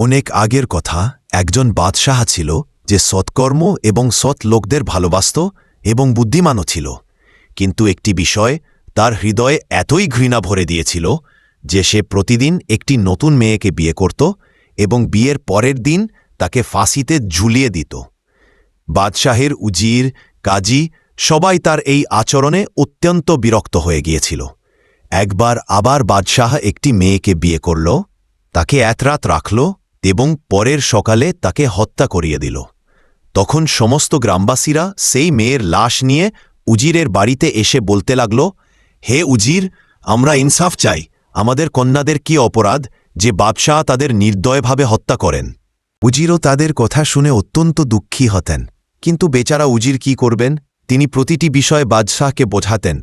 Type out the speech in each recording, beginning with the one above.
অনেক আগের কথা, একজন বাদশাহ ছিল যে সৎকর্ম এবং সৎ লোকদের ভালোবাসত এবং বুদ্ধিমানও ছিল। কিন্তু একটি বিষয় তার হৃদয়ে এতই ঘৃণা ভরে দিয়েছিল যে সে প্রতিদিন একটি নতুন মেয়েকে বিয়ে করত এবং বিয়ের পরের দিন তাকে ফাঁসিতে ঝুলিয়ে দিত। বাদশাহের উজির, কাজী সবাই তার এই আচরণে অত্যন্ত বিরক্ত হয়ে গিয়েছিল। একবার আবার বাদশাহ একটি মেয়েকে বিয়ে করল, তাকে এক রাত রাখল এবং পরের সকালে তাকে হত্যা করিয়ে দিল। তখন সমস্ত গ্রামবাসীরা সেই মেয়ের লাশ নিয়ে উজিরের বাড়িতে এসে বলতে লাগল, হে উজির, আমরা ইনসাফ চাই। আমাদের কন্যাদের কি অপরাধ যে বাদশাহ তাদের নির্দয়ভাবে হত্যা করেন? উজিরও তাদের কথা শুনে অত্যন্ত দুঃখী হতেন, কিন্তু বেচারা উজির কি করবেন? তিনি প্রতিটি বিষয়ে বাদশাহকে বোঝাতেন,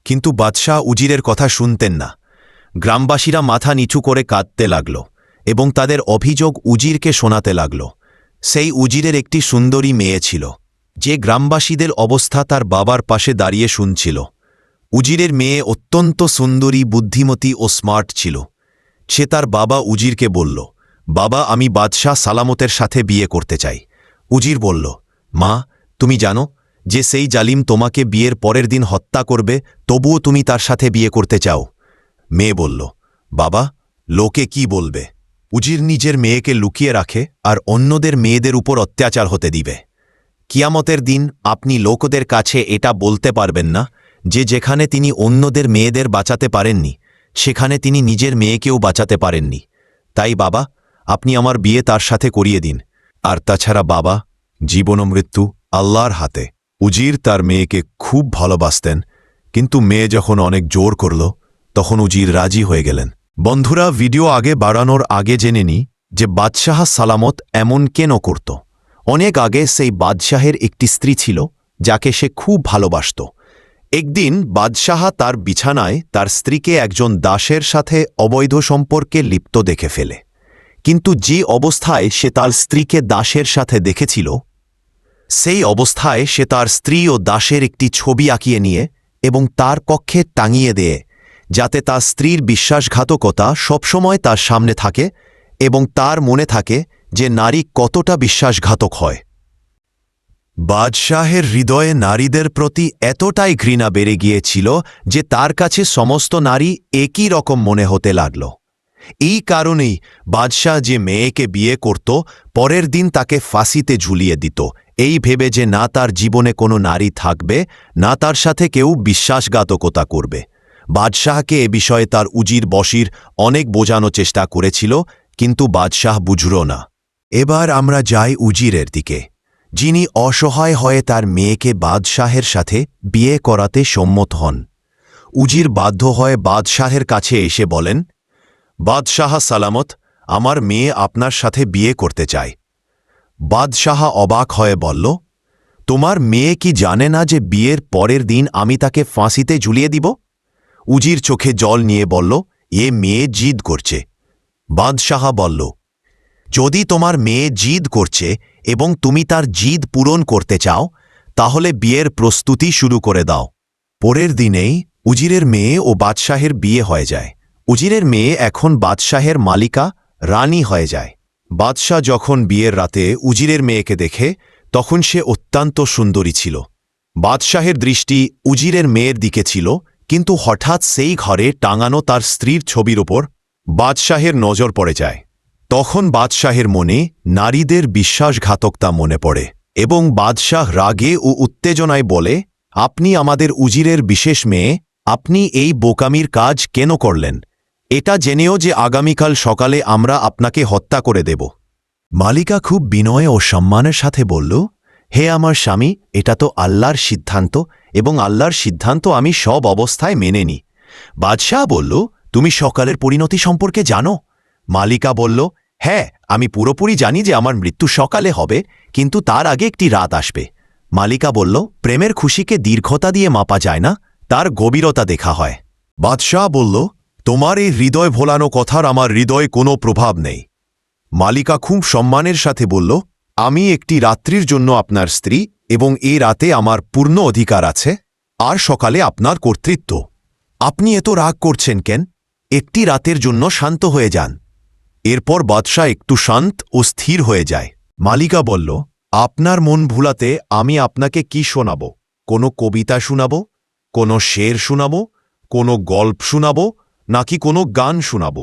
কিন্তু বাদশাহ উজিরের কথা শুনতেন না। গ্রামবাসীরা মাথা নিচু করে কাঁদতে লাগল এবং তাদের অভিযোগ উজিরকে শোনাতে লাগল। সেই উজিরের একটি সুন্দরী মেয়ে ছিল, যে গ্রামবাসীদের অবস্থা তার বাবার পাশে দাঁড়িয়ে শুনছিল। উজিরের মেয়ে অত্যন্ত সুন্দরী, বুদ্ধিমতী ও স্মার্ট ছিল। সে তার বাবা উজিরকে বলল, বাবা, আমি বাদশাহ সালামতের সাথে বিয়ে করতে চাই। উজির বলল, মা, তুমি জানো যে সেই জালিম তোমাকে বিয়ের পরের দিন হত্যা করবে, তবুও তুমি তার সাথে বিয়ে করতে চাও? মেয়ে বলল, বাবা, লোকে কি বলবে? উজির নিজের মেয়েকে লুকিয়ে রাখে আর অন্যদের মেয়েদের উপর অত্যাচার হতে দিবে। কিয়ামতের দিন আপনি লোকদের কাছে এটা বলতে পারবেন না যে যেখানে তিনি অন্যদের মেয়েদের বাঁচাতে পারেননি, সেখানে তিনি নিজের মেয়েকেও বাঁচাতে পারেননি। তাই বাবা, আপনি আমার বিয়ে তার সাথে করিয়ে দিন। আর তাছাড়া বাবা, জীবন ও মৃত্যু আল্লাহর হাতে। উজির তার মেয়েকে খুব ভালোবাসতেন, কিন্তু মেয়ে যখন অনেক জোর করল তখন উজির রাজি হয়ে গেলেন। বন্ধুরা, ভিডিও আগে বাড়ানোর আগে জেনে নি যে বাদশাহ সালামত এমন কেন করত। অনেক আগে সেই বাদশাহের একটি স্ত্রী ছিল যাকে সে খুব ভালোবাসত। একদিন বাদশাহ তার বিছানায় তার স্ত্রীকে একজন দাসের সাথে অবৈধ সম্পর্কে লিপ্ত দেখে ফেলে। কিন্তু যে অবস্থায় সে তার স্ত্রীকে দাসের সাথে দেখেছিল, সেই অবস্থায় সে তার স্ত্রী ও দাসের একটি ছবি আঁকিয়ে নিয়ে এবং তার কক্ষে টাঙিয়ে দেয়, যাতে তার স্ত্রীর বিশ্বাসঘাতকতা সবসময় তার সামনে থাকে এবং তার মনে থাকে যে নারী কতটা বিশ্বাসঘাতক হয়। বাদশাহের হৃদয়ে নারীদের প্রতি এতটাই ঘৃণা বেড়ে গিয়েছিল যে তার কাছে সমস্ত নারী একই রকম মনে হতে লাগল। এই কারণেই বাদশাহ যে মেয়েকে বিয়ে করত, পরের দিন তাকে ফাঁসিতে ঝুলিয়ে দিত, এই ভেবে যে না তার জীবনে কোনো নারী থাকবে, না তার সাথে কেউ বিশ্বাসঘাতকতা করবে। বাদশাহকে এ বিষয়ে তার উজির বশির অনেক বোঝানোর চেষ্টা করেছিল, কিন্তু বাদশাহ বুঝল না। এবার আমরা যাই উজিরের দিকে, যিনি অসহায় হয়ে তার মেয়েকে বাদশাহের সাথে বিয়ে করাতে সম্মত হন। উজির বাধ্য হয়ে বাদশাহের কাছে এসে বলেন, বাদশাহ সালামত, আমার মেয়ে আপনার সাথে বিয়ে করতে চায়। বাদশাহ অবাক হয়ে বলল, তোমার মেয়ে কি জানে না যে বিয়ের পরের দিন আমি তাকে ফাঁসিতে ঝুলিয়ে দিব? উজির চোখে জল নিয়ে বলল, এ মেয়ে জিদ করছে। বাদশাহ বলল, যদি তোমার মেয়ে জিদ করছে এবং তুমি তার জিদ পূরণ করতে চাও, তাহলে বিয়ের প্রস্তুতি শুরু করে দাও। পরের দিনেই উজিরের মেয়ে ও বাদশাহের বিয়ে হয়ে যায়। উজিরের মেয়ে এখন বাদশাহের মালিকা, রানী হয়ে যায়। বাদশাহ যখন বিয়ের রাতে উজিরের মেয়েকে দেখে, তখন সে অত্যন্ত সুন্দরী ছিল। বাদশাহের দৃষ্টি উজিরের মেয়ের দিকে ছিল, কিন্তু হঠাৎ সেই ঘরে টাঙানো তার স্ত্রীর ছবির ওপর বাদশাহের নজর পড়ে যায়। তখন বাদশাহের মনে নারীদের বিশ্বাসঘাতকতা মনে পড়ে এবং বাদশাহ রাগে ও উত্তেজনায় বলে, আপনি আমাদের উজিরের বিশেষ মেয়ে, আপনি এই বোকামির কাজ কেন করলেন? এটা জেনেও যে আগামীকাল সকালে আমরা আপনাকে হত্যা করে দেব। মালিকা খুব বিনয় ও সম্মানের সাথে বলল, হে আমার স্বামী, এটা তো আল্লাহর সিদ্ধান্ত এবং আল্লাহর সিদ্ধান্ত আমি সব অবস্থায় মেনে নিই। বাদশাহ বলল, তুমি সকালের পরিণতি সম্পর্কে জানো? মালিকা বলল, হ্যাঁ, আমি পুরোপুরি জানি যে আমার মৃত্যু সকালে হবে, কিন্তু তার আগে একটি রাত আসবে। মালিকা বলল, প্রেমের খুশিকে দীর্ঘতা দিয়ে মাপা যায় না, তার গভীরতা দেখা হয়। বাদশাহ বলল, তোমার এই হৃদয় ভোলানো কথার আমার হৃদয়ে কোনো প্রভাব নেই। মালিকা খুব সম্মানের সাথে বলল, আমি একটি রাত্রির জন্য আপনার স্ত্রী এবং এই রাতে আমার পূর্ণ অধিকার আছে, আর সকালে আপনার কর্তৃত্ব। আপনি এত রাগ করছেন কেন? একটি রাতের জন্য শান্ত হয়ে যান। এরপর বাদশাহ একটু শান্ত ও স্থির হয়ে যায়। মালিকা বলল, আপনার মন ভুলাতে আমি আপনাকে কি শোনাব? কোনো কবিতা শোনাব, কোনো শের শোনাব, কোনো গল্প শোনাব, নাকি কোনো গান শোনাব?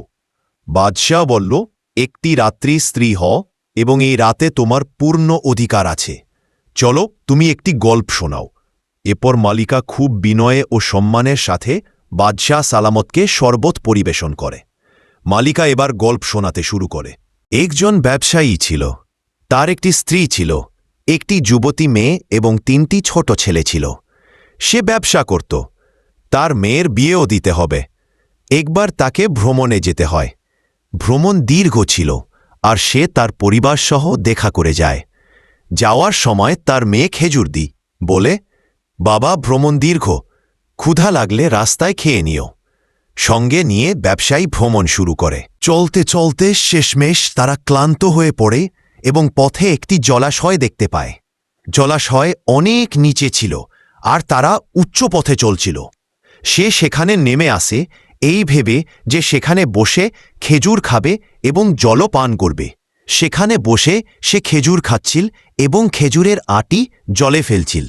বাদশাহ বলল, একটি রাত্রি স্ত্রী হও এবং এই রাতে তোমার পূর্ণ অধিকার আছে। চলো, তুমি একটি গল্প শোনাও। এরপর মালিকা খুব বিনয়ে ও সম্মানের সাথে বাদশাহ সালামতকে শরবত পরিবেশন করে। মালিকা এবার গল্প শোনাতে শুরু করে। একজন ব্যবসায়ী ছিল। তার একটি স্ত্রী ছিল, একটি যুবতী মেয়ে এবং 3টি ছোট ছেলে ছিল। সে ব্যবসা করত। তার মেয়ের বিয়েও দিতে হবে। একবার তাকে ভ্রমণে যেতে হয়। ভ্রমণ দীর্ঘ ছিল আর সে তার পরিবার সহ দেখা করে যায়। যাওয়ার সময় তার মেয়ে খেজুর বলে, বাবা, ভ্রমণ দীর্ঘ, ক্ষুধা লাগলে রাস্তায় খেয়ে নিও। সঙ্গে নিয়ে ব্যবসায়ী ভ্রমণ শুরু করে। চলতে চলতে শেষমেশ তারা ক্লান্ত হয়ে পড়ে এবং পথে একটি জলাশয় দেখতে পায়। জলাশয় অনেক নিচে ছিল আর তারা উচ্চ পথে চলছিল। সে সেখানে নেমে আসে এই ভেবে যে সেখানে বসে খেজুর খাবে এবং জলও পান করবে। সেখানে বসে সে খেজুর খাচ্ছিল এবং খেজুরের আটি জলে ফেলছিল।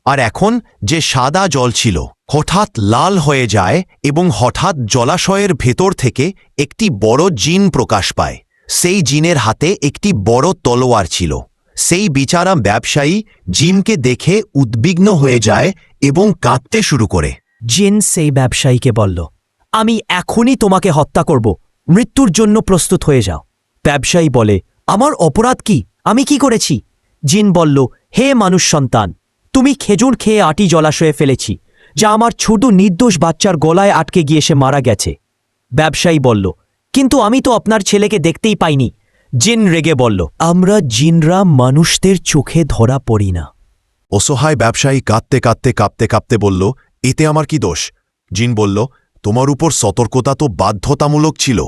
আর এখন যে সাদা জল ছিল হঠাৎ লাল হয়ে যায় এবং হঠাৎ জলাশয়ের ভেতর থেকে একটি বড় জিন প্রকাশ পায়। সেই জিনের হাতে একটি বড় তলোয়ার ছিল। সেই বিচারা ব্যবসায়ী জিনকে দেখে উদ্বিগ্ন হয়ে যায় এবং কাঁদতে শুরু করে। জিন সেই ব্যবসায়ীকে বলল, আমি এখনই তোমাকে হত্যা করব, মৃত্যুর জন্য প্রস্তুত হয়ে যাও। ব্যবসায়ী বলে, আমার অপরাধ কি? আমি কি করেছি? জিন বলল, হে মানুষ সন্তান, তুমি খেজুর খেয়ে আটি জলাশয়ে ফেলেছি, যা আমার ছোট নির্দোষ বাচ্চার গলায় আটকে গিয়ে সে মারা গেছে। ব্যবসায়ী বলল, কিন্তু আমি তো আপনার ছেলেকে দেখতেই পাইনি। জিন রেগে বলল, আমরা জিনরা মানুষদের চোখে ধরা পড়ি না। অসহায় ব্যবসায়ী কাঁদতে কাঁদতে কাঁপতে কাঁপতে বলল, এতে আমার কি দোষ? জিন বলল, তোমার উপর সতর্কতা তো বাধ্যতামূলক ছিল।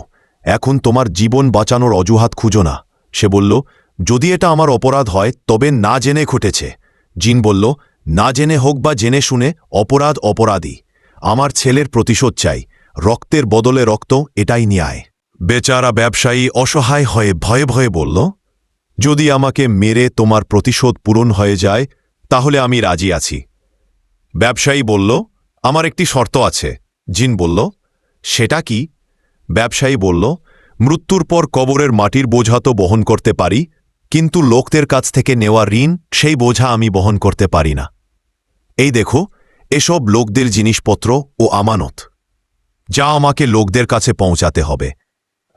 এখন তোমার জীবন বাঁচানোর অজুহাত খুঁজো না। সে বলল, যদি এটা আমার অপরাধ হয় তবে না জেনে ঘটেছে। জিন বলল, না জেনে হোক বা জেনে শুনে, অপরাধ অপরাধী। আমার ছেলের প্রতিশোধ চাই। রক্তের বদলে রক্ত, এটাই ন্যায়। বেচারা ব্যবসায়ী অসহায় হয়ে ভয়ে ভয়ে বলল, যদি আমাকে মেরে তোমার প্রতিশোধ পূরণ হয়ে যায় তাহলে আমি রাজি আছি। ব্যবসায়ী বলল, আমার একটি শর্ত আছে। জিন বলল, সেটা কি? ব্যবসায়ী বলল, মৃত্যুর পর কবরের মাটির বোঝা তো বহন করতে পারি, কিন্তু লোকদের কাছ থেকে নেওয়া ঋণ, সেই বোঝা আমি বহন করতে পারি না। এই দেখো, এসব লোকদের জিনিসপত্র ও আমানত, যা আমাকে লোকদের কাছে পৌঁছাতে হবে।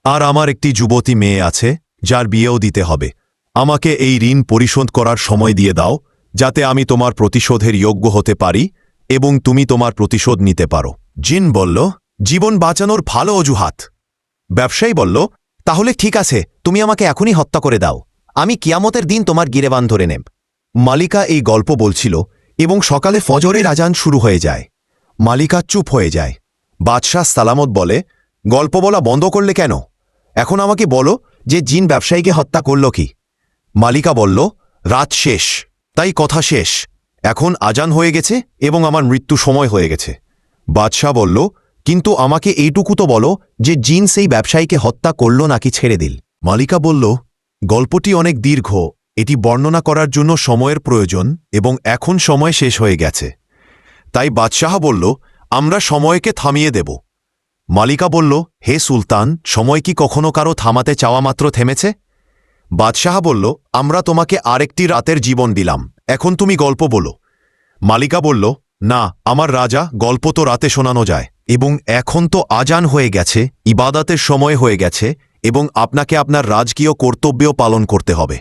আর আমার একটি যুবতী মেয়ে আছে, যার বিয়েও দিতে হবে। আমাকে এই ঋণ পরিশোধ করার সময় দিয়ে দাও, যাতে আমি তোমার প্রতিশোধের যোগ্য হতে পারি এবং তুমি তোমার প্রতিশোধ নিতে পারো। জিন বলল, জীবন বাঁচানোর ভালো অজুহাত। ব্যবসায়ী বলল, তাহলে ঠিক আছে, তুমি আমাকে এখনই হত্যা করে দাও। আমি কিয়ামতের দিন তোমার গিরেবান ধরে নেব। মালিকা এই গল্প বলছিল এবং সকালে ফজরের আজান শুরু হয়ে যায়। মালিকা চুপ হয়ে যায়। বাদশাহ সালামত বলে, গল্প বলা বন্ধ করলে কেন? এখন আমাকে বলো যে জিন ব্যবসায়ীকে হত্যা করল কি? মালিকা বলল, রাত শেষ, তাই কথা শেষ। এখন আজান হয়ে গেছে এবং আমার মৃত্যু সময় হয়ে গেছে। বাদশাহ বলল, কিন্তু আমাকে এইটুকু তো বলো যে জিন সেই ব্যবসায়ীকে হত্যা করল নাকি ছেড়ে দিল। মালিকা বলল, গল্পটি অনেক দীর্ঘ, এটি বর্ণনা করার জন্য সময়ের প্রয়োজন এবং এখন সময় শেষ হয়ে গেছে। তাই বাদশাহ বলল, আমরা সময়কে থামিয়ে দেব। মালিকা বলল, হে সুলতান, সময় কি কখনো কারো থামাতে চাওয়া মাত্র থেমেছে? বাদশাহ বলল, আমরা তোমাকে আরেকটি রাতের জীবন দিলাম, এখন তুমি গল্প বলো। মালিকা বলল, না, আমার রাজা, গল্প তো রাতে শোনানো যায় এবং এখন তো আজান হয়ে গেছে, ইবাদতের সময় হয়ে গেছে এবং আপনাকে আপনার রাজকীয় কর্তব্যও পালন করতে হবে।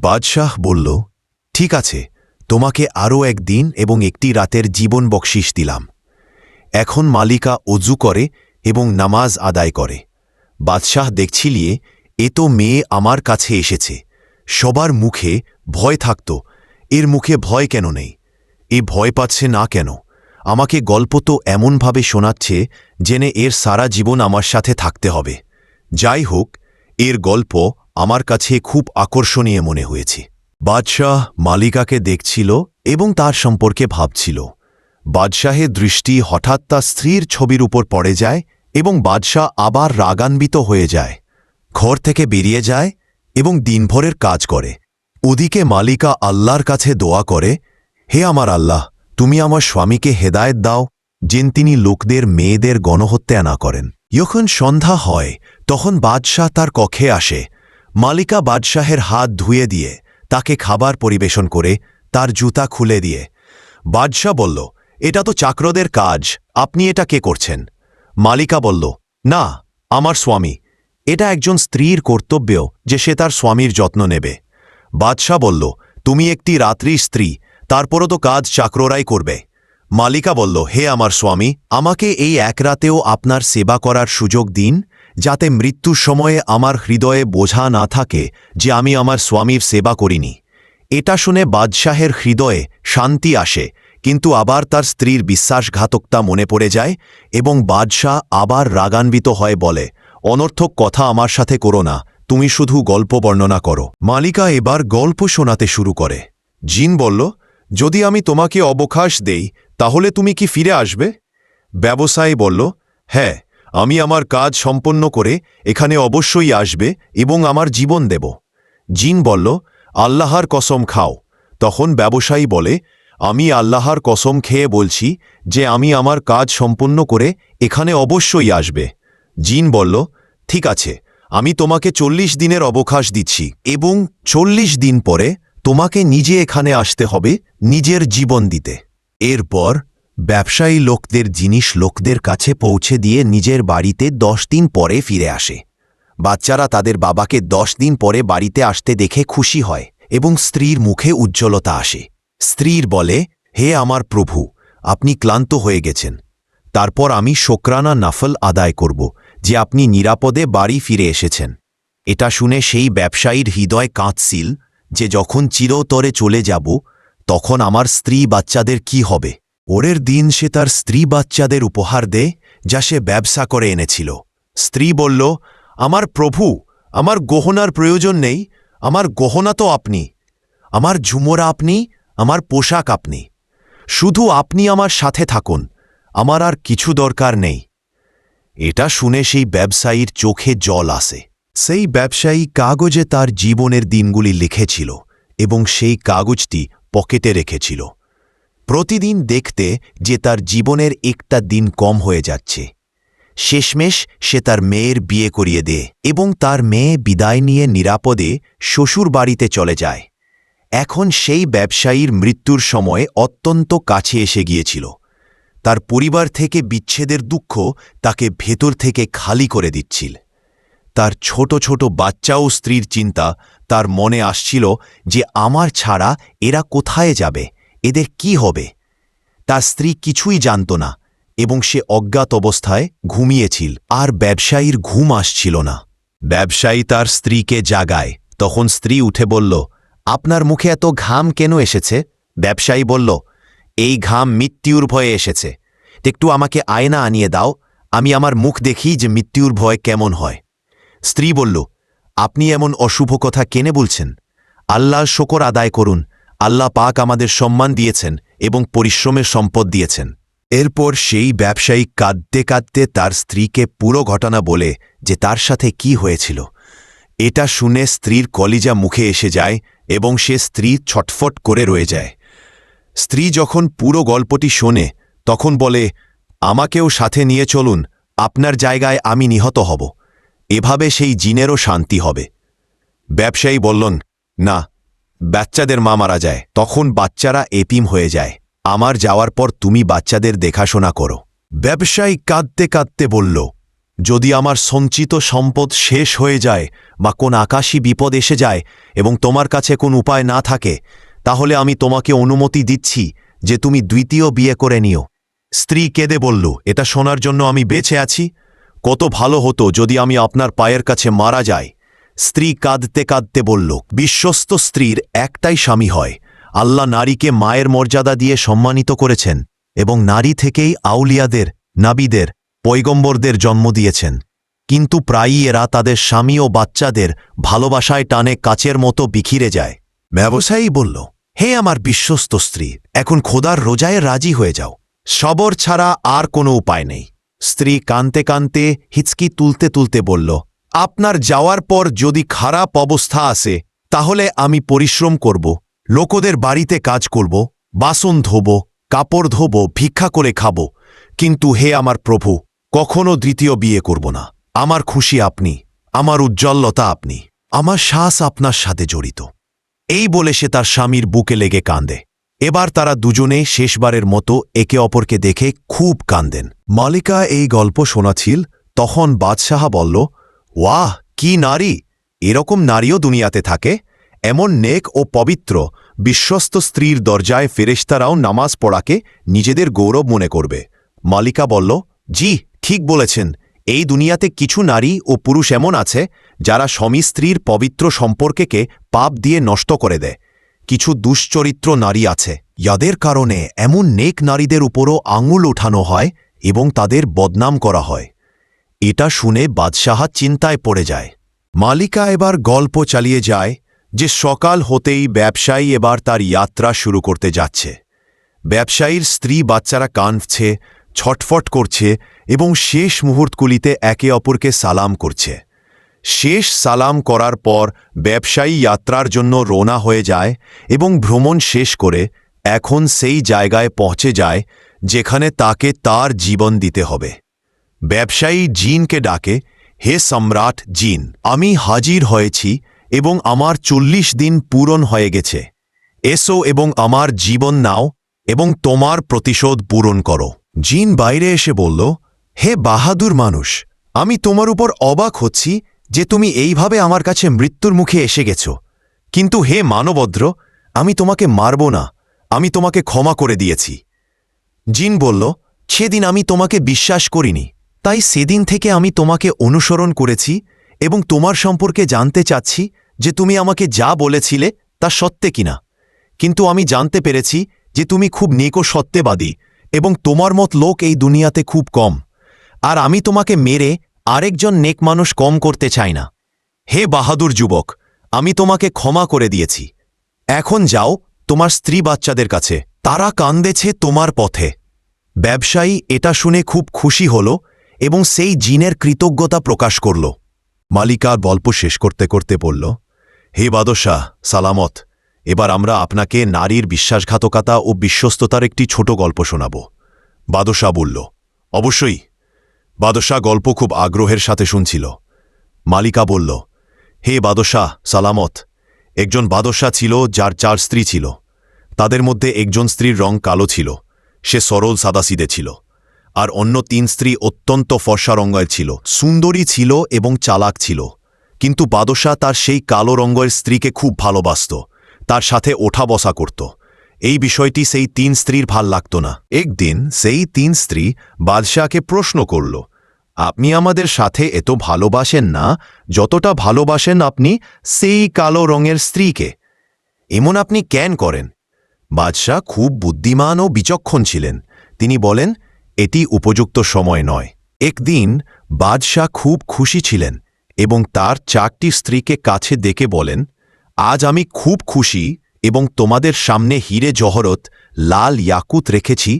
বাদশাহ বলল, ঠিক আছে, তোমাকে আরও একদিন এবং একটি রাতের জীবন বকশিশ দিলাম। এখন মালিকা অজু করে এবং নামাজ আদায় করে। বাদশাহ দেখছিলিয়ে, এ তো মেয়ে আমার কাছে এসেছে। সবার মুখে ভয় থাকত, এর মুখে ভয় কেন নেই? এ ভয় পাচ্ছে না কেন? আমাকে গল্প তো এমনভাবে শোনাচ্ছে জেনে এর সারা জীবন আমার সাথে থাকতে হবে। যাই হোক, এর গল্প আমার কাছে খুব আকর্ষণীয় মনে হয়েছে। বাদশাহ মালিকাকে দেখছিল এবং তার সম্পর্কে ভাবছিল। বাদশাহের দৃষ্টি হঠাৎ তার স্ত্রীর ছবির উপর পড়ে যায় এবং বাদশাহ আবার রাগান্বিত হয়ে যায়। ঘর থেকে বেরিয়ে যায় এবং দিনভরের কাজ করে। ওদিকে মালিকা আল্লাহর কাছে দোয়া করে, হে আমার আল্লাহ, তুমি আমার স্বামীকে হেদায়েত দাও, যেন তিনি লোকদের মেয়েদের গণহত্যা না করেন। যখন সন্ধ্যা হয় তখন বাদশাহ তার কক্ষে আসে। মালিকা বাদশাহের হাত ধুয়ে দিয়ে তাকে খাবার পরিবেশন করে তার জুতা খুলে দিয়ে বাদশাহ বলল, এটা তো চাকরদের কাজ, আপনি এটা কে করছেন? মালিকা বলল, না, আমার স্বামী, এটা একজন স্ত্রীর কর্তব্য যে সে তার স্বামীর যত্ন নেবে। বাদশাহ বলল, তুমি একটি রাত্রি স্ত্রী, তারপরও তো কাজ চাকররাই করবে। মালিকা বলল, হে আমার স্বামী, আমাকে এই এক রাতেও আপনার সেবা করার সুযোগ দিন, যাতে মৃত্যুর সময়ে আমার হৃদয়ে বোঝা না থাকে যে আমি আমার স্বামীর সেবা করিনি। এটা শুনে বাদশাহের হৃদয়ে শান্তি আসে, কিন্তু আবার তার স্ত্রীর বিশ্বাসঘাতকতা মনে পড়ে যায় এবং বাদশাহ আবার রাগান্বিত হয়ে বলে, অনর্থক কথা আমার সাথে করো না, তুমি শুধু গল্প বর্ণনা করো। মালিকা এবার গল্প শোনাতে শুরু করে। জিন বলল, যদি আমি তোমাকে অবকাশ দেই তাহলে তুমি কি ফিরে আসবে? ব্যবসায়ী বলল, হ্যাঁ, আমি আমার কাজ সম্পন্ন করে এখানে অবশ্যই আসবে এবং আমার জীবন দেব। জিন বলল, আল্লাহর কসম খাও। তখন ব্যবসায়ী বলে, আমি আল্লাহর কসম খেয়ে বলছি যে আমি আমার কাজ সম্পন্ন করে এখানে অবশ্যই আসবে। জিন বলল, ঠিক আছে, আমি তোমাকে 40 দিনের অবকাশ দিচ্ছি এবং 40 দিন পরে তোমাকে নিজে এখানে আসতে হবে নিজের জীবন দিতে। এরপর ব্যবসায়ী লোকদের জিনিস লোকদের কাছে পৌঁছে দিয়ে নিজের বাড়িতে 10 দিন পরে ফিরে আসে। বাচ্চারা তাদের বাবাকে 10 দিন পরে বাড়িতে আসতে দেখে খুশি হয় এবং স্ত্রীর মুখে উজ্জ্বলতা আসে। স্ত্রীর বলে, হে আমার প্রভু, আপনি ক্লান্ত হয়ে গেছেন, তারপর আমি শোকরানা নাফল আদায় করব যে আপনি নিরাপদে বাড়ি ফিরে এসেছেন। এটা শুনে সেই ব্যবসায়ীর হৃদয় কাঁদছিল যে যখন চিরতরে চলে যাব তখন আমার স্ত্রী বাচ্চাদের কি হবে। পরের দিন সে তার স্ত্রী বাচ্চাদের উপহার দেয় যা সে ব্যবসা করে এনেছিল। স্ত্রী বলল, আমার প্রভু, আমার গহনার প্রয়োজন নেই, আমার গহনা তো আপনি, আমার ঝুমরা আপনি, আমার পোশাক আপনি, শুধু আপনি আমার সাথে থাকুন, আমার আর কিছু দরকার নেই। এটা শুনে সেই ব্যবসায়ীর চোখে জল আসে। সেই ব্যবসায়ী কাগজে তার জীবনের দিনগুলি লিখেছিল এবং সেই কাগজটি পকেটে রেখেছিল। প্রতিদিন দেখতে যে তার জীবনের একটা দিন কম হয়ে যাচ্ছে। শেষমেশ সে তার মেয়ের বিয়ে করিয়ে দেয় এবং তার মেয়ে বিদায় নিয়ে নিরাপদে শ্বশুর বাড়িতে চলে যায়। এখন সেই ব্যবসায়ীর মৃত্যুর সময় অত্যন্ত কাছে এসে গিয়েছিল। তার পরিবার থেকে বিচ্ছেদের দুঃখ তাকে ভেতর থেকে খালি করে দিচ্ছিল। তার ছোট ছোট বাচ্চা ও স্ত্রীর চিন্তা তার মনে আসছিল যে আমার ছাড়া এরা কোথায় যাবে, এদের কি হবে। তার স্ত্রী কিছুই জানত না এবং সে অজ্ঞাত অবস্থায় ঘুমিয়েছিল, আর ব্যবসায়ীর ঘুম আসছিল না। ব্যবসায়ী তার স্ত্রীকে জাগায়, তখন স্ত্রী উঠে বলল, আপনার মুখে এত ঘাম কেন এসেছে? ব্যবসায়ী বলল, এই ঘাম মৃত্যুর ভয়ে এসেছে, একটু আমাকে আয়না আনিয়ে দাও, আমি আমার মুখ দেখি যে মৃত্যুর ভয় কেমন হয়। স্ত্রী বলল, আপনি এমন অশুভ কথা কেনে বলছেন? আল্লাহর শকর আদায় করুন, আল্লাহ পাক আমাদের সম্মান দিয়েছেন এবং পরিশ্রমের সম্পদ দিয়েছেন। এরপর সেই ব্যবসায়ী কাঁদতে কাঁদতে তার স্ত্রীকে পুরো ঘটনা বলে যে তার সাথে কি হয়েছিল। এটা শুনে স্ত্রীর কলিজা মুখে এসে যায় এবং সে স্ত্রী ছটফট করে রয়ে যায়। স্ত্রী যখন পুরো গল্পটি শোনে তখন বলে, আমাকেও সাথে নিয়ে চলুন, আপনার জায়গায় আমি নিহত হব, এভাবে সেই জিনেরও শান্তি হবে। ব্যবসায়ী বললেন, না, বাচ্চাদের মা মারা যায়, তখন বাচ্চারা এতিম হয়ে যায়, আমার যাওয়ার পর তুমি বাচ্চাদের দেখাশোনা করো। ব্যবসায়ী কাঁদতে কাঁদতে বলল, যদি আমার সঞ্চিত সম্পদ শেষ হয়ে যায় বা কোন আকাশী বিপদ এসে যায় এবং তোমার কাছে কোন উপায় না থাকে, তাহলে আমি তোমাকে অনুমতি দিচ্ছি যে তুমি দ্বিতীয় বিয়ে করে নিও। স্ত্রী কেঁদে বলল, এটা শোনার জন্য আমি বেঁচে আছি, কত ভালো হতো যদি আমি আপনার পায়ের কাছে মারা যাই। স্ত্রী কাঁদতে কাঁদতে বলল, বিশ্বস্ত স্ত্রীর একটাই স্বামী হয়। আল্লাহ নারীকে মায়ের মর্যাদা দিয়ে সম্মানিত করেছেন এবং নারী থেকেই আউলিয়াদের, নাবিদের, পয়গম্বরদের জন্ম দিয়েছেন, কিন্তু প্রায়ই এরা তাদের স্বামী ও বাচ্চাদের ভালোবাসায় টানে কাচের মতো বিখিরে যায়। ব্যবসায়ী বলল, হে আমার বিশ্বস্ত স্ত্রী, এখন খোদার রোজায় রাজি হয়ে যাও, সবর ছাড়া আর কোনো উপায় নেই। স্ত্রী কানতে কানতে হিচকি তুলতে তুলতে বলল, আপনার যাওয়ার পর যদি খারাপ অবস্থা আসে তাহলে আমি পরিশ্রম করব, লোকদের বাড়িতে কাজ করব, বাসন ধোব, কাপড় ধোব, ভিক্ষা করে খাব, কিন্তু হে আমার প্রভু, কখনো দ্বিতীয় বিয়ে করব না। আমার খুশি আপনি, আমার উজ্জ্বলতা আপনি, আমার শ্বাস আপনার সাথে জড়িত। এই বলে সে তার স্বামীর বুকে লেগে কাঁদে। এবার তারা দুজনে শেষবারের মতো একে অপরকে দেখে খুব কাঁদেন। মালিকা এই গল্প শোনাছিল, তখন বাদশাহ বলল, ওয়াহ, কি নারী! এরকম নারীও দুনিয়াতে থাকে। এমন নেক ও পবিত্র বিশ্বস্ত স্ত্রীর দরজায় ফেরেশতারাও নামাজ পড়াকে নিজেদের গৌরব মনে করবে। মালিকা বলল, জি, ঠিক বলেছেন। এই দুনিয়াতে কিছু নারী ও পুরুষ এমন আছে যারা স্বামী স্ত্রীর পবিত্র সম্পর্ককে পাপ দিয়ে নষ্ট করে দেয়। কিছু দুশ্চরিত্র নারী আছে, যাদের কারণে এমন নেক নারীদের উপরও আঙুল ওঠানো হয় এবং তাদের বদনাম করা হয়। এটা শুনে বাদশাহ চিন্তায় পড়ে যায়। মালিকা এবার গল্প চালিয়ে যায় যে সকাল হতেই ব্যবসায়ী এবার তার যাত্রা শুরু করতে যাচ্ছে। ব্যবসায়ীর স্ত্রী বাচ্চারা কাঁদছে, ছটফট করছে এবং শেষ মুহূর্তগুলিতে একে অপরকে সালাম করছে। শেষ সালাম করার পর ব্যবসায়ী যাত্রার জন্য রওনা হয়ে যায় এবং ভ্রমণ শেষ করে এখন সেই জায়গায় পৌঁছে যায় যেখানে তাকে তার জীবন দিতে হবে। ব্যবসায়ী জিনকে ডাকে, হে সম্রাট জিন, আমি হাজির হয়েছি এবং আমার 40 দিন পূরণ হয়ে গেছে। এসো এবং আমার জীবন নাও এবং তোমার প্রতিশোধ পূরণ করো। জিন বাইরে এসে বলল, হে বাহাদুর মানুষ, আমি তোমার উপর অবাক হচ্ছি যে তুমি এইভাবে আমার কাছে মৃত্যুর মুখে এসে গেছ। কিন্তু হে মানবদ্র, আমি তোমাকে মারব না, আমি তোমাকে ক্ষমা করে দিয়েছি। জিন বলল, সেদিন আমি তোমাকে বিশ্বাস করিনি, তাই সেদিন থেকে আমি তোমাকে অনুসরণ করেছি এবং তোমার সম্পর্কে জানতে চাচ্ছি যে তুমি আমাকে যা বলেছিলে তা সত্যি কিনা। কিন্তু আমি জানতে পেরেছি যে তুমি খুব নেক ও সত্যবাদী এবং তোমার মত লোক এই দুনিয়াতে খুব কম, আর আমি তোমাকে মেরে আরেকজন নেক মানুষ কম করতে চাই না। হে বাহাদুর যুবক, আমি তোমাকে ক্ষমা করে দিয়েছি। এখন যাও তোমার স্ত্রী বাচ্চাদের কাছে, তারা কান্দেছে তোমার পথে। ব্যবসায়ী এটা শুনে খুব খুশি হল এবং সেই জিনের কৃতজ্ঞতা প্রকাশ করল। মালিকা গল্প শেষ করতে করতে বলল, হে বাদশাহ সালামত, এবার আমরা আপনাকে নারীর বিশ্বাসঘাতকতা ও বিশ্বস্ততার একটি ছোট গল্প শোনাব। বাদশাহ বলল, অবশ্যই। বাদশাহ গল্প খুব আগ্রহের সাথে শুনছিল। মালিকা বলল, হে বাদশাহ সালামত, একজন বাদশাহ ছিল যার 4 স্ত্রী ছিল। তাদের মধ্যে একজন স্ত্রীর রং কালো ছিল, সে সরল সাদাসিদে ছিল, আর অন্য 3 স্ত্রী অত্যন্ত ফর্সা রঙের ছিল, সুন্দরী ছিল এবং চালাক ছিল। কিন্তু বাদশাহ তার সেই কালো রঙের স্ত্রীকে খুব ভালোবাসত, তার সাথে ওঠা বসা করত। এই বিষয়টি সেই 3 স্ত্রীর ভাল লাগত না। একদিন সেই 3 স্ত্রী বাদশাহকে প্রশ্ন করল, আপনি আমাদের সাথে এত ভালোবাসেন না যতটা ভালোবাসেন আপনি সেই কালো রঙের স্ত্রীকে, এমন আপনি কেন করেন? বাদশাহ খুব বুদ্ধিমান ও বিচক্ষণ ছিলেন। তিনি বলেন, এটি উপযুক্ত সময় নয়। একদিন বাদশাহ খুব খুশি ছিলেন এবং তার 4টি স্ত্রীকে কাছে ডেকে বলেন, আজ আমি খুব খুশি এবং তোমাদের সামনে হিরে জহরত লাল ইয়াকুত রেখেছি,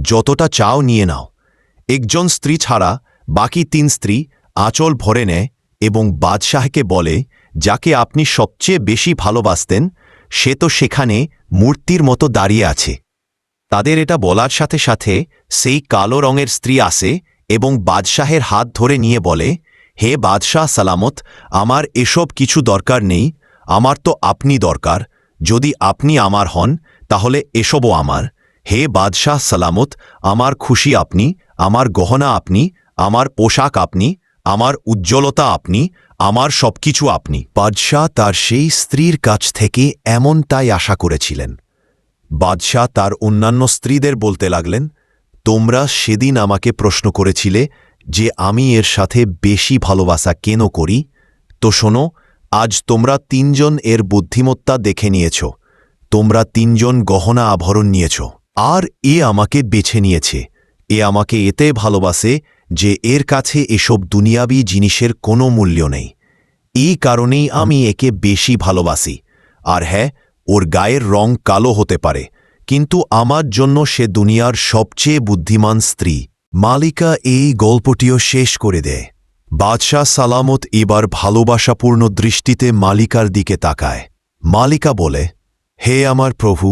যতটা চাও নিয়ে নাও। একজন স্ত্রী ছাড়া বাকি 3 স্ত্রী আঁচল ভরে নেয় এবং বাদশাহকে বলে, যাকে আপনি সবচেয়ে বেশি ভালোবাসতেন সে তো সেখানে মূর্তির মতো দাঁড়িয়ে আছে। তাদের এটা বলার সাথে সাথে সেই কালো রঙের স্ত্রী আসে এবং বাদশাহের হাত ধরে নিয়ে বলে, হে বাদশাহ সালামত, আমার এসব কিছু দরকার নেই, আমার তো আপনি দরকার। যদি আপনি আমার হন তাহলে এসবও আমার। হে বাদশাহ সালামত, আমার খুশি আপনি, আমার গহনা আপনি, আমার পোশাক আপনি, আমার উজ্জ্বলতা আপনি, আমার সবকিছু আপনি। বাদশাহ তার সেই স্ত্রীর কাছ থেকে এমনটাই আশা করেছিলেন। বাদশাহ তার অন্যান্য স্ত্রীদের বলতে লাগলেন, তোমরা সেদিন আমাকে প্রশ্ন করেছিলে যে আমি এর সাথে বেশি ভালোবাসা কেন করি, তো শোনো, আজ তোমরা 3 জন এর বুদ্ধিমত্তা দেখে নিয়েছ। তোমরা 3 জন গহনা আভরণ নিয়েছ, আর এ আমাকে বেছে নিয়েছে। এ আমাকে এতে ভালোবাসে যে এর কাছে এসব দুনিয়াবি জিনিসের কোনো মূল্য নেই। এই কারণেই আমি একে বেশি ভালোবাসি। আর হ্যাঁ, ওর গায়ের রং কালো হতে পারে, কিন্তু আমার জন্য সে দুনিয়ার সবচেয়ে বুদ্ধিমান স্ত্রী। মালিকা এই গল্পটিও শেষ করে দেয়। বাদশাহ সালামত এবার ভালোবাসাপূর্ণ দৃষ্টিতে মালিকার দিকে তাকায়। মালিকা বলে, হে আমার প্রভু,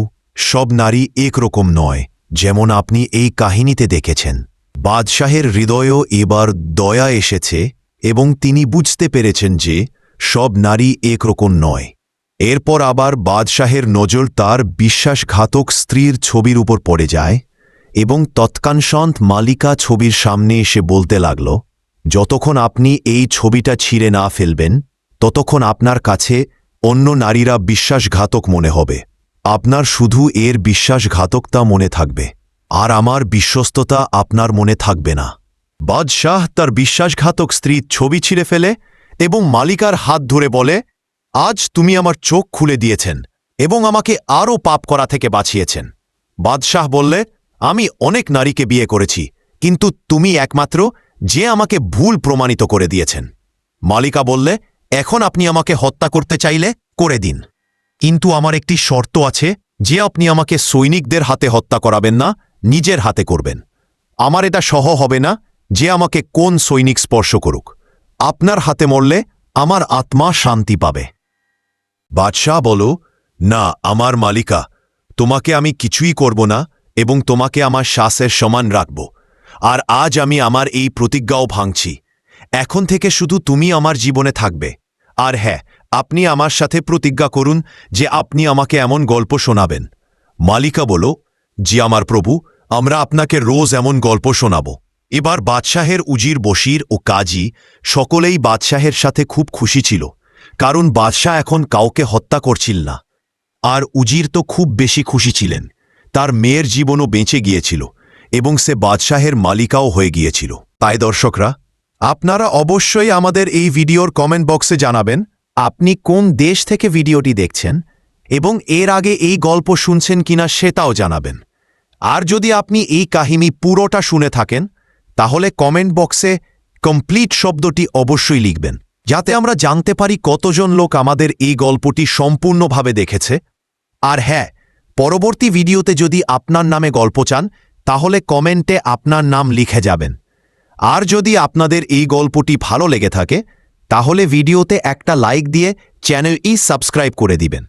সব নারী একরকম নয়, যেমন আপনি এই কাহিনীতে দেখেছেন। বাদশাহের হৃদয়েও এবার দয়া এসেছে এবং তিনি বুঝতে পেরেছেন যে সব নারী একরকম নয়। এরপর আবার বাদশাহের নজর তার বিশ্বাসঘাতক স্ত্রীর ছবির উপর পড়ে যায় এবং তৎক্ষণাৎ মালিকা ছবির সামনে এসে বলতে লাগল, যতক্ষণ আপনি এই ছবিটা ছিঁড়ে না ফেলবেন ততক্ষণ আপনার কাছে অন্য নারীরা বিশ্বাসঘাতক মনে হবে। আপনার শুধু এর বিশ্বাসঘাতকতা মনে থাকবে, আর আমার বিশ্বস্ততা আপনার মনে থাকবে না। বাদশাহ তার বিশ্বাসঘাতক স্ত্রীর ছবি ছিঁড়ে ফেলে এবং মালিকার হাত ধরে বলে, আজ তুমি আমার চোখ খুলে দিয়েছেন এবং আমাকে আরও পাপ করা থেকে বাঁচিয়েছেন। বাদশাহ বললে, আমি অনেক নারীকে বিয়ে করেছি, কিন্তু তুমি একমাত্র যে আমাকে ভুল প্রমাণিত করে দিয়েছেন। মালিকা বললে, এখন আপনি আমাকে হত্যা করতে চাইলে করে দিন, কিন্তু আমার একটি শর্ত আছে যে আপনি আমাকে সৈনিকদের হাতে হত্যা করাবেন না, নিজের হাতে করবেন। আমার এটা সহ হবে না যে আমাকে কোন সৈনিক স্পর্শ করুক। আপনার হাতে মরলে আমার আত্মা শান্তি পাবে। বাদশাহ বলো, না আমার মালিকা, তোমাকে আমি কিছুই করব না এবং তোমাকে আমার শ্বাসের সমান রাখব। আর আজ আমি আমার এই প্রতিজ্ঞাও ভাঙছি। এখন থেকে শুধু তুমি আমার জীবনে থাকবে। আর হ্যাঁ, আপনি আমার সাথে প্রতিজ্ঞা করুন যে আপনি আমাকে এমন গল্প শোনাবেন। মালিকা বলো, জি আমার প্রভু, আমরা আপনাকে রোজ এমন গল্প শোনাব। এবার বাদশাহের উজির বশির ও কাজী সকলেই বাদশাহের সাথে খুব খুশি ছিল, কারণ বাদশাহ এখন কাউকে হত্যা করছিল না। আর উজির তো খুব বেশি খুশি ছিলেন, তার মেয়ের জীবনও বেঁচে গিয়েছিল এবং সে বাদশাহের মালিকাও হয়ে গিয়েছিল। তাই দর্শকরা, আপনারা অবশ্যই আমাদের এই ভিডিওর কমেন্ট বক্সে জানাবেন আপনি কোন দেশ থেকে ভিডিওটি দেখছেন এবং এর আগে এই গল্প শুনছেন কিনা সেটাও জানাবেন। আর যদি আপনি এই কাহিনী পুরোটা শুনে থাকেন তাহলে কমেন্ট বক্সে কমপ্লিট শব্দটি অবশ্যই লিখবেন, যাতে আমরা জানতে পারি কতজন লোক আমাদের এই গল্পটি সম্পূর্ণভাবে দেখেছে। আর হ্যাঁ, পরবর্তী ভিডিওতে যদি আপনার নামে গল্প চান তাহলে কমেন্টে আপনার নাম লিখে যাবেন। আর যদি আপনাদের এই গল্পটি ভালো লেগে থাকে তাহলে ভিডিওতে একটা লাইক দিয়ে চ্যানেলটি সাবস্ক্রাইব করে দিবেন।